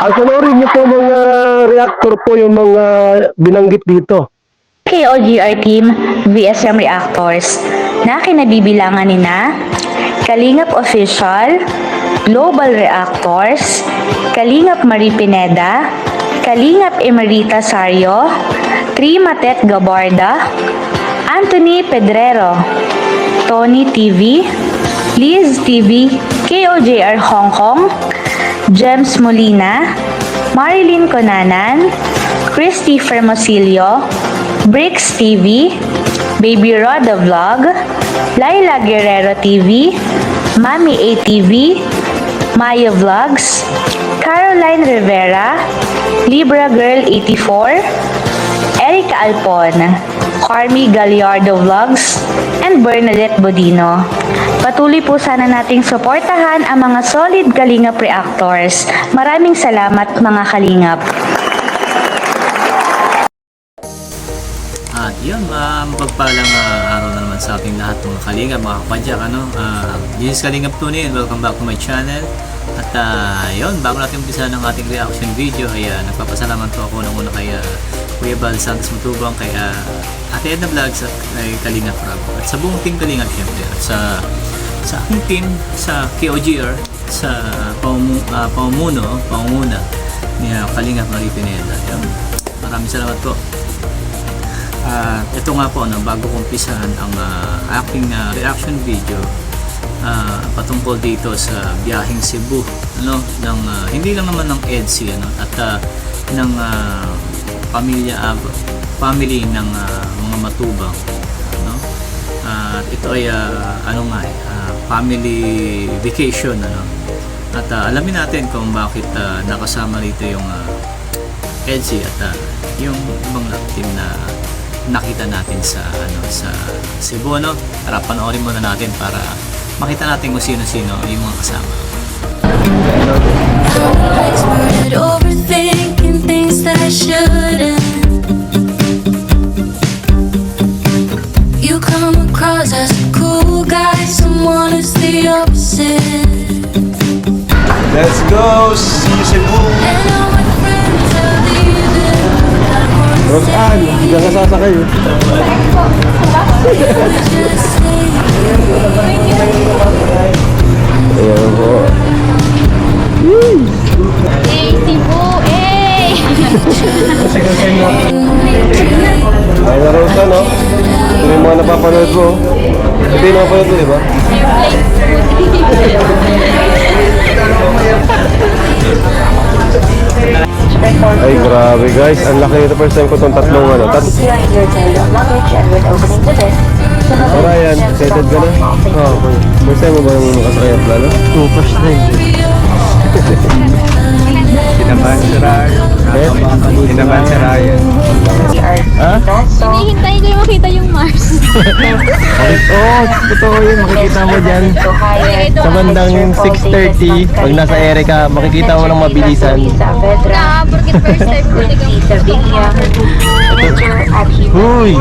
Panoorin niyo po mga reactor po yung mga binanggit dito. KOGR Team VSM Reactors na kinabibilangan ni na Kalingap Official, Global Reactors, Kalingap Marie Pineda, Kalingap Emerita Sario, Trimatet Gabarda, Anthony Pedrero, Tony TV, Liz TV, KOJR Hong Kong, James Molina, Marilyn Conanan, Christy Fermosilio, Bricks TV, Baby Roda Vlog, Laila Guerrero TV, Mami ATV, Maya Vlogs, Caroline Rivera, Libra Girl 84, Erica Alpon, Carmi Gallardo Vlogs, and Bernadette Bodino. Patuloy po sana nating suportahan ang mga solid Kalingap Reactors. Maraming salamat mga Kalingap. At yun, mapagpalang araw na naman sa ating lahat mga Kalingap, mga kapadyak, this is Kalingap Tunin, welcome back to my channel. At yun, bago natin umpisa ng ating reaction video, ay nagpapasalamat po ako ng una kay Kuya Bal Santos Matubang, kay Ate Edna Vlogs at kay Kalingap Rob. At sa buong team Kalingap syempre, at sa aking team, sa KOGR, sa pamumuna ni Kalingap Marie Pineda. Yun, maraming salamat po. Ito nga po, bago kong umpisahan ang aking reaction video patungkol dito sa biyaheng Cebu, hindi lang naman ng EDSI at ng family ng mga Matubang, ito ay family vacation, at alamin natin kung bakit nakasama rito yung EDSI at yung ibang team na nakita natin sa Cebu, Tara, panoorin muna natin para makita natin kung sino-sino yung mga kasama. Overthinking things that I shouldn't. You come across as a cool guy, someone who's the opposite. Let's go! See you Cebu! And all my friends are leaving. Rosan, hindi ka kasasakay eh. Just stay. Ayan po. Cebu, Ay na Rosan, no? Ito yung mga napapanood mo. Ito yung napapanood mo, di ba? Ay grabe guys, ang laki nito. First time ko itong tatlong Ryan, excited ka na? Okay. First time mo ba yung makasakay ang plano? Oo, first time. Kinabahan si Ryan. Kinabahan si Ryan. Ha? Hinihintay ko yung makita yung Mars. Oo, totoo yun. Makikita mo dyan. Sa bandang 6:30, pag nasa ere ka, makikita mo ng mabilisan. Porket first time ko Uy!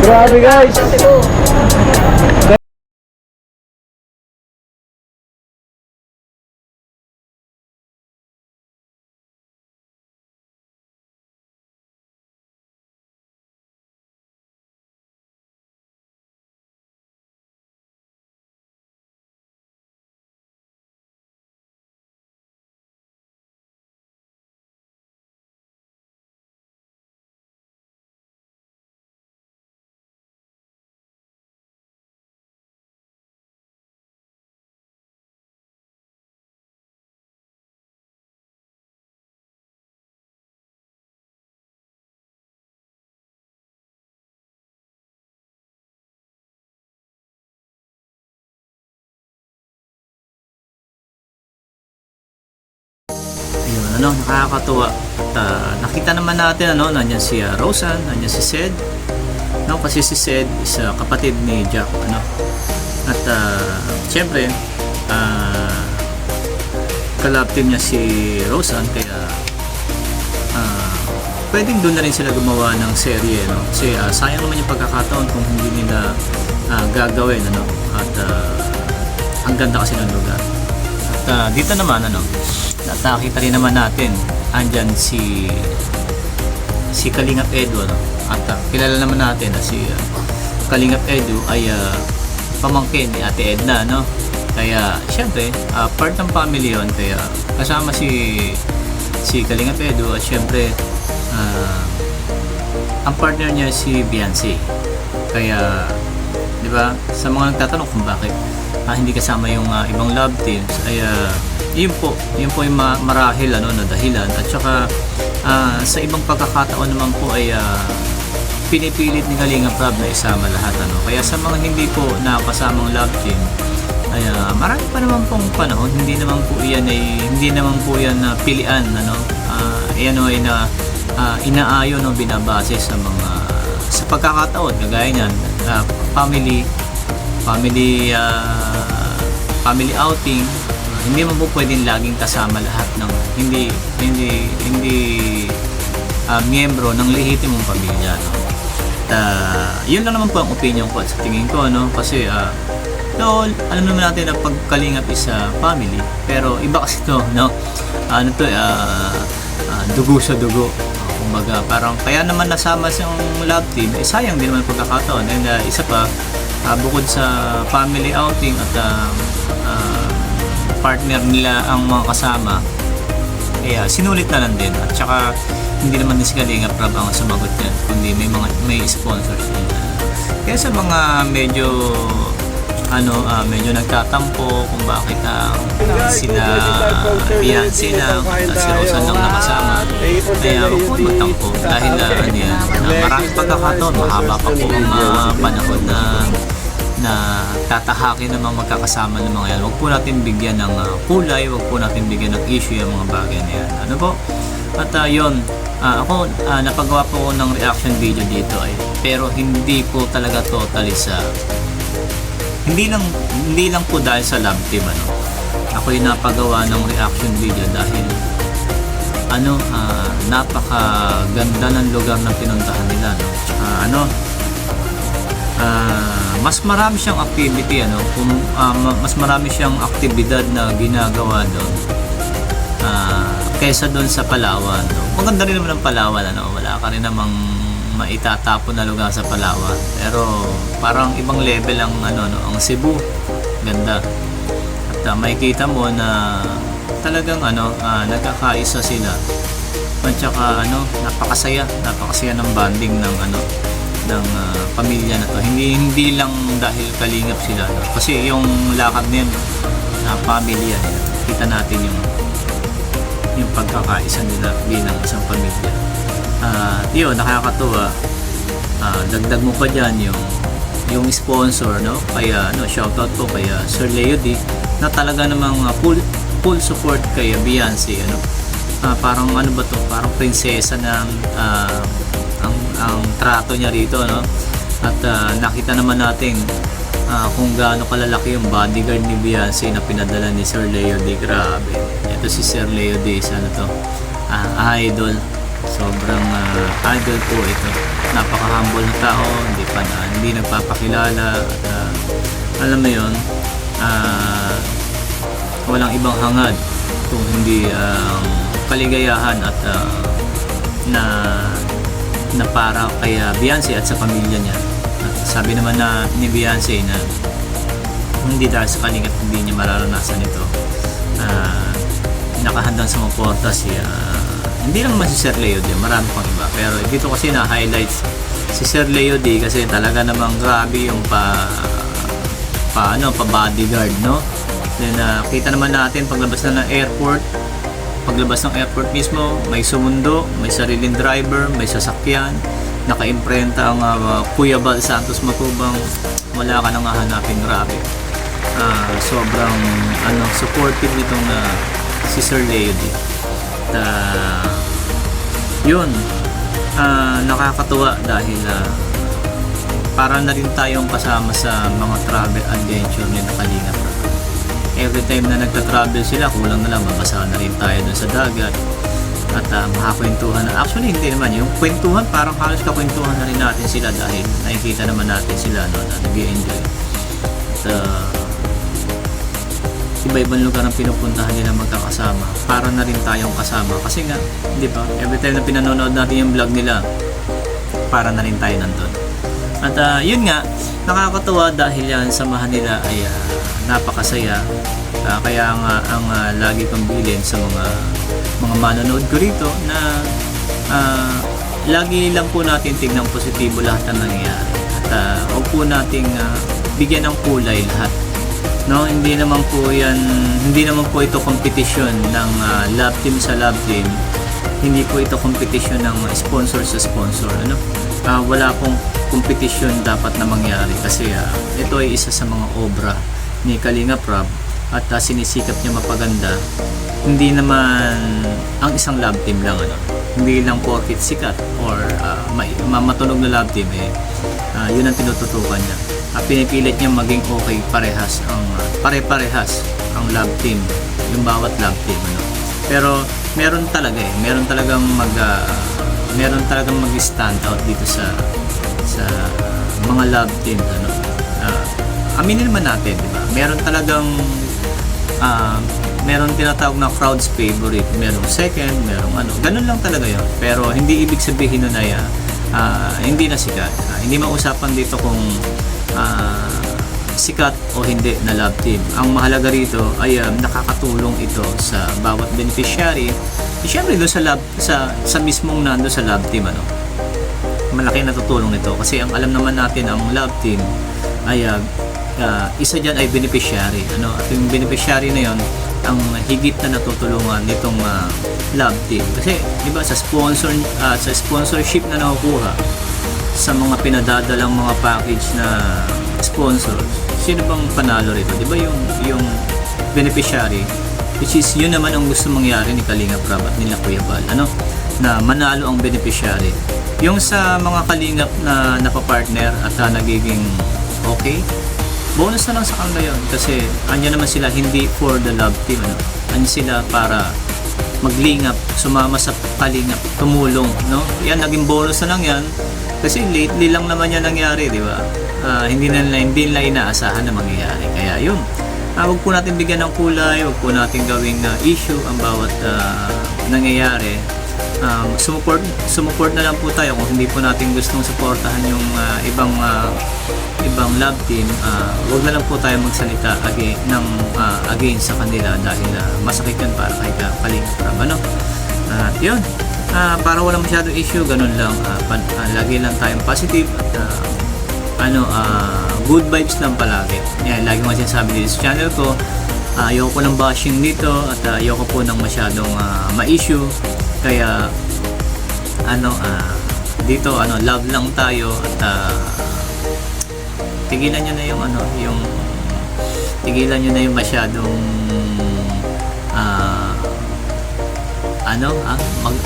Grabe guys! ano, nakakatuwa. At nakita naman natin, ano, nandiyan si Rosan, nandiyan si Sed, no, kasi si Sed is kapatid ni Jack, ano. At syempre kalab team niya si Rosan, kaya pwedeng doon na rin sila gumawa ng serye, no? Kasi sayang naman yung pagkakataon kung hindi nila gagawin, ano? At ang ganda kasi ng lugar. At dito naman, ano, nakita rin naman natin andyan si Kalingap Edu, ano? At kilala naman natin na si Kalingap Edu ay pamangkin ni Ate Edna, no? Kaya syempre part ng family yon, kaya kasama si Kalingap Edu, at syempre ang partner niya si Beyonce. Kaya, di ba, sa mga nagtatanong kung bakit hindi kasama yung ibang love teams, ay yun po yung marahil, ano, na dahilan. At saka sa ibang pagkakataon naman po ay pinipilit ni Kalinga Prab na isama lahat, ano. Kaya sa mga hindi po nakasamang love team, ay marami pa naman pong panahon, hindi naman po yan na pilian, ano. Yan ay na inaayon o binabase sa pagkakataon, kagaya niyan, family outing. Hindi mo po pwedeng laging kasama lahat ng hindi miyembro ng lehitimong pamilya, no? Yun lang naman po ang opinion ko at sa tingin ko, no? Kasi alam naman natin na pagkalingap is family, pero iba kasi to, no? Dugo sa dugo, kumbaga. Parang kaya naman nasama siyang love team, sayang din naman pagkakataon. And isa pa, bukod sa family outing at partner nila ang mga kasama, kaya sinulit na lang din. At saka hindi naman din si Kalinga Prab ang sumagot yan, kundi may sponsors din. Kaya sa mga medyo nagtatampo kung bakit sila Beyonce lang at si Rosan lang nakasama, kaya huwag po magtampo dahil maraming pagkakataon, mahaba pa po ang panahon na tatahakin ng mga magkakasama ng mga yan. Huwag po natin bigyan ng kulay, huwag po natin bigyan ng issue yung mga bagay na yan, ano po. At yun, ako napagawa po ng reaction video dito pero hindi po talaga totally sa hindi lang po dahil sa love team, ano. Ako yung napagawa ng reaction video dahil napakaganda ng lugar na pinuntahan nila, no. Mas marami siyang activity, ano, mas marami siyang aktibidad na ginagawa doon kaysa doon sa Palawan, no. Maganda rin naman ang Palawan, ano. Wala ka rin namang maitatapon na lugar sa Palawan, pero parang ibang level ang ang Cebu, ganda. At makikita mo na talagang nagkakaisa sila, at saka napakasaya ng bonding ng pamilya na to. Hindi lang dahil kalingap sila, no? Kasi yung lakad na yan na pamilya, kita natin yung pagkakaisa nila bilang isang pamilya. Yun, nakakatuwa. Dagdag mo pa dyan yung sponsor, no? Kaya shoutout po kay Sir Leo D na talaga namang full support kay Beyonce, ano. Parang parang prinsesa ng ang trato niya rito, no? At nakita naman natin kung gaano kalalaki yung bodyguard ni Beyonce na pinadala ni Sir Leo D. Grabe. Ito si Sir Leo D, idol. Sobrang idol po ito. Napaka-humble na tao, hindi nagpapakilala, at alam mo yun, walang ibang hangad kung hindi kaligayahan at na para kay Beyonce at sa pamilya niya. At sabi naman ni Beyonce na hindi dahil sa kalingap hindi niya mararanasan ito, nakahandang sumuporta hindi lang naman si Sir Leo D, marami pang iba, pero dito kasi na-highlight si Sir Leo D kasi talaga namang grabe yung pa-bodyguard, no? Then kita naman natin paglabas ng airport mismo, may sumundo, may sariling driver, may sasakyan, naka-imprenta ang Kuya Bal Santos Matubang, wala ka nang hahanapin. Grabe. Sobrang supportive nitong si Sir Leo D. yun, nakakatuwa dahil para na rin tayong kasama sa mga travel adventure ni Kalingap. Every time na nagta-travel sila, kulang na lang, mabasa na rin tayo dun sa dagat at makakwentuhan na. Actually, hindi naman. Yung kwentuhan, parang halos kakwentuhan na rin natin sila dahil nakikita naman natin sila na nag-i-enjoy. At iba-ibang lugar ang pinupuntahan nila magkakasama. Para na rin tayong kasama. Kasi nga, di ba, every time na pinanonood natin yung vlog nila, para na rin tayo nandun. At yun nga, nakakatuwa dahil yan samahan nila ay napakasaya. Kaya nga ang lagi kong bilin sa mga manonood ko rito na lagi lang po natin tignan positibo lahat ng nangyayari. At huwag po nating bigyan ng kulay lahat. No, hindi naman po ito competition ng love team sa love team. Hindi po ito competition ng sponsor sa sponsor, ano? Wala pong competition dapat na mangyari kasi ito ay isa sa mga obra ni Kalingap Rob at sinisikap niya mapaganda. Hindi naman ang isang love team lang, ano? Hindi lang porket sikat or matunog na love team yun ang tinututukan niya. Pinipilit niya maging okay parehas ang love team, yung bawat love team, ano? Pero meron talagang mag-stand out dito sa mga love team, ano? Aminin naman natin, di ba? Meron tinatawag na crowd's favorite, merong second, merong ano, ganun lang talaga yun. Pero hindi ibig sabihin nun ay hindi na sikat. Hindi mausapan dito kung sikat o hindi na love team. Ang mahalaga rito ay nakakatulong ito sa bawat beneficiary. Siyempre doon sa mismong nando sa love team, ano, malaki natutulong nito kasi ang alam naman natin ang love team ay isa dyan ay beneficiary, ano, at yung beneficiary na yon ang higit na natutulungan nitong love team kasi di ba sa sponsorship na nakukuha sa mga pinadadalang mga package na sponsor, sino bang panalo rito? Di ba yung beneficiary, which is yun naman ang gusto mangyari ni Kalingap Rob at nila Kuya Bal, ano, na manalo ang beneficiary. Yung sa mga Kalingap na napapartner at nagiging okay, bonus na lang sa kanila yun kasi andyan naman sila hindi for the love team, ano, andyan sila para maglingap, sumama sa Kalingap, tumulong, no? Yan, naging bonus na lang yan kasi lately lang naman yan nangyari, di ba? Hindi nila inaasahan na mangyayari. Kaya yun, huwag po natin bigyan ng kulay, huwag po natin gawing issue ang bawat nangyayari. Sumuport na lang po tayo kung hindi po natin gustong suportahan yung ibang love team. Huwag na lang po tayo magsalita against sa kanila dahil masakit yun para kay Kalingap Rob, ano? Yun, para wala masyadong issue, ganun lang. Lagi lang tayong positive at good vibes lang palagi. Yan, lagi mo sinasabi dito sa channel ko. Ayoko po ng bashing dito at ayoko po ng masyadong ma-issue. Kaya dito love lang tayo at tigilan nyo na yung masyadong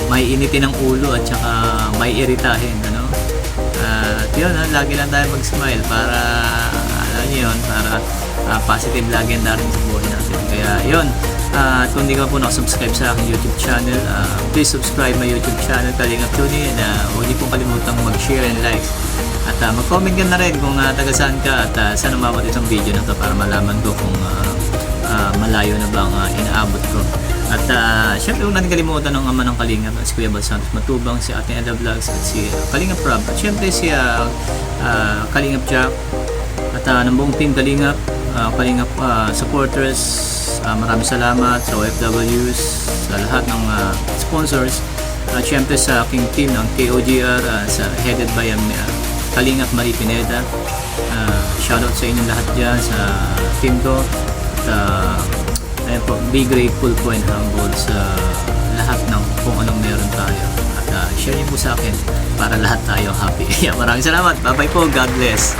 may initin ng ulo at saka may iritahin, ano. At yun, lagi lang tayo mag-smile para para positive lagi ang dating sa buhay natin. Kaya yun, kung hindi ka po nakasubscribe sa aking YouTube channel, please subscribe my YouTube channel Kalingap Tony, and huwag niyo pong kalimutang mag-share and like at mag-comment ka na rin kung taga saan ka at saan umabot itong video na to para malaman ko kung malayo na bang inaabot ko. At syempre huwag natin kalimutan ng ama ng Kalingap, si Kuya Bal Santos Matubang, si Ate Eda Vlogs at si Kalingap Rob at syempre si Kalingap Jack at ng buong team Kalingap supporters. Maraming salamat sa OFWs, sa lahat ng sponsors at syempre sa aking team ng KOGR headed by Kalingap Marie Pineda. Shoutout sa inyong lahat dyan sa team ko at ayun po, be grateful po and humble sa lahat ng kung anong meron tayo at share niyo po sa akin para lahat tayo happy. Maraming salamat, bye bye po, God bless.